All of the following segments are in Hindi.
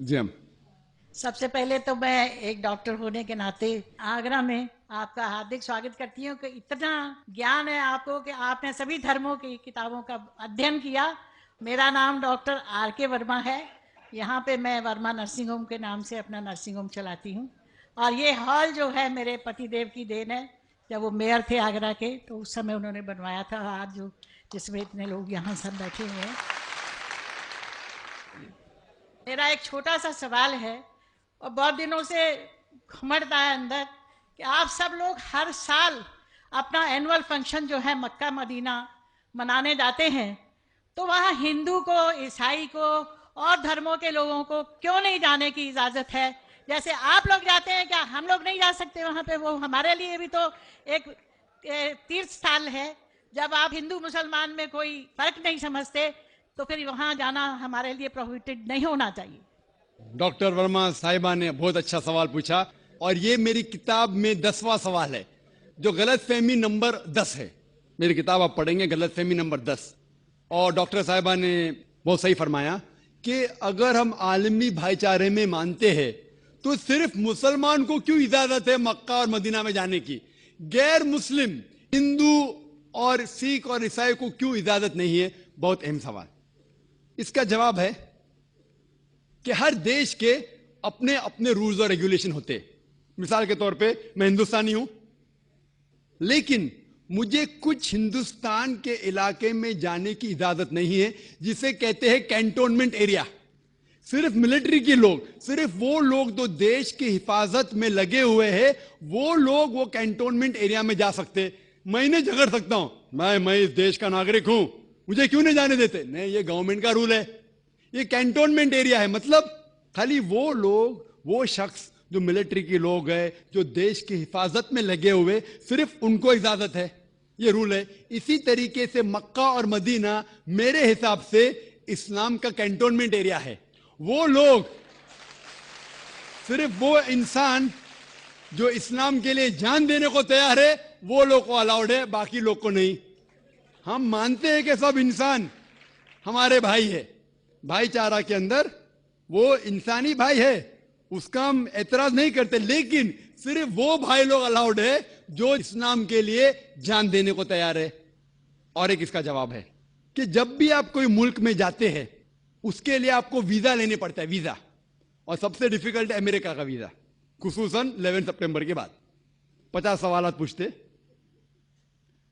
जी हम। सबसे पहले तो मैं एक डॉक्टर होने के नाते आगरा में आपका हार्दिक स्वागत करती हूँ कि इतना ज्ञान है आपको कि आपने सभी धर्मों की किताबों का अध्ययन किया। मेरा नाम डॉक्टर R.K. वर्मा है। यहाँ पे मैं वर्मा नर्सिंग होम के नाम से अपना नर्सिंग होम चलाती हूँ। और ये हॉल जो है मेरे पतिदेव की देन है। जब वो मेयर थे आगरा के तो उस समय उन्होंने बनवाया था। आज जो जिसमें इतने लोग यहाँ सब बैठे हुए हैं। मेरा एक छोटा सा सवाल है और बहुत दिनों से घुमड़ता है अंदर कि आप सब लोग हर साल अपना एनुअल फंक्शन जो है मक्का मदीना मनाने जाते हैं, तो वहाँ हिंदू को, ईसाई को और धर्मों के लोगों को क्यों नहीं जाने की इजाज़त है? जैसे आप लोग जाते हैं, क्या हम लोग नहीं जा सकते वहाँ पे? वो हमारे लिए भी तो एक तीर्थ स्थल है। जब आप हिंदू मुसलमान में कोई फर्क नहीं समझते तो फिर वहाँ जाना हमारे लिए प्रोहिबिटेड नहीं होना चाहिए। डॉक्टर वर्मा साहिबा ने बहुत अच्छा सवाल पूछा और ये मेरी किताब में 10वां सवाल है जो गलतफहमी नंबर 10 है। मेरी किताब आप पढ़ेंगे, गलतफहमी नंबर 10। और डॉक्टर साहिबा ने बहुत सही फरमाया कि अगर हम आलमी भाईचारे में मानते हैं तो सिर्फ मुसलमान को क्यों इजाजत है मक्का और मदीना में जाने की, गैर मुस्लिम हिंदू और सिख और ईसाई को क्यों इजाजत नहीं है? बहुत अहम सवाल। इसका जवाब है कि हर देश के अपने अपने रूल्स और रेगुलेशन होते हैं। मिसाल के तौर पे मैं हिंदुस्तानी हूं, लेकिन मुझे कुछ हिंदुस्तान के इलाके में जाने की इजाजत नहीं है जिसे कहते हैं कैंटोनमेंट एरिया। सिर्फ मिलिट्री के लोग, सिर्फ वो लोग जो देश की हिफाजत में लगे हुए हैं, वो लोग वो कैंटोनमेंट एरिया में जा सकते। मैं इन्हें झगड़ सकता हूं, मैं इस देश का नागरिक हूं, मुझे क्यों नहीं जाने देते? नहीं, ये गवर्नमेंट का रूल है। ये कैंटोनमेंट एरिया है, मतलब खाली वो लोग, वो शख्स जो मिलिट्री के लोग हैं, जो देश की हिफाजत में लगे हुए, सिर्फ उनको इजाजत है। ये रूल है। इसी तरीके से मक्का और मदीना मेरे हिसाब से इस्लाम का कैंटोनमेंट एरिया है। वो लोग, सिर्फ वो इंसान जो इस्लाम के लिए जान देने को तैयार है, वो लोग को अलाउड है, बाकी लोग को नहीं। हम मानते हैं कि सब इंसान हमारे भाई है, भाईचारा के अंदर वो इंसानी भाई है, उसका हम एतराज नहीं करते, लेकिन सिर्फ वो भाई लोग अलाउड है जो इस्लाम के लिए जान देने को तैयार है। और एक इसका जवाब है कि जब भी आप कोई मुल्क में जाते हैं उसके लिए आपको वीजा लेने पड़ता है, वीजा। और सबसे डिफिकल्ट है अमेरिका का वीजा, खुसूसन 11 सितंबर के बाद। 50 सवाल पूछते।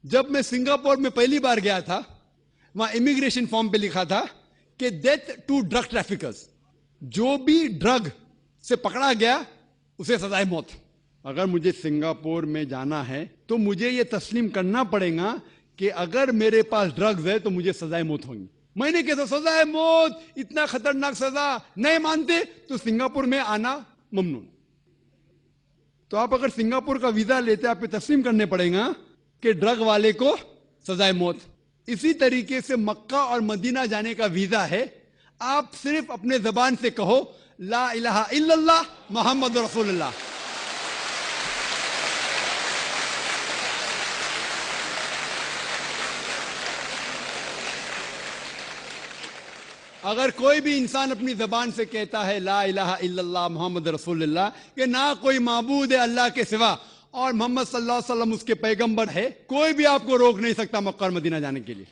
जब मैं सिंगापुर में पहली बार गया था, वहां इमिग्रेशन फॉर्म पे लिखा था कि डेथ टू ड्रग ट्रैफिकर्स, जो भी ड्रग से पकड़ा गया उसे सजाए मौत। अगर मुझे सिंगापुर में जाना है तो मुझे यह तस्लीम करना पड़ेगा कि अगर मेरे पास ड्रग्स है तो मुझे सजाए मौत होगी। मैंने कहा सजाए मौत, इतना खतरनाक सजा, नहीं मानते तो सिंगापुर में आना ममनू। तो आप अगर सिंगापुर का वीजा लेते, आपको तस्लीम करने पड़ेगा कि ड्रग वाले को सजाए मौत। इसी तरीके से मक्का और मदीना जाने का वीजा है। आप सिर्फ अपने जबान से कहो ला इलाहा इल्लल्लाह मोहम्मद रसूलुल्लाह। अगर कोई भी इंसान अपनी जबान से कहता है ला इलाहा इल्लल्लाह मोहम्मद रसूलुल्लाह, कि ना कोई माबूद है अल्लाह के सिवा और मोहम्मद सल्लल्लाहु अलैहि वसल्लम उसके पैगंबर है, कोई भी आपको रोक नहीं सकता मक्का और मदीना जाने के लिए।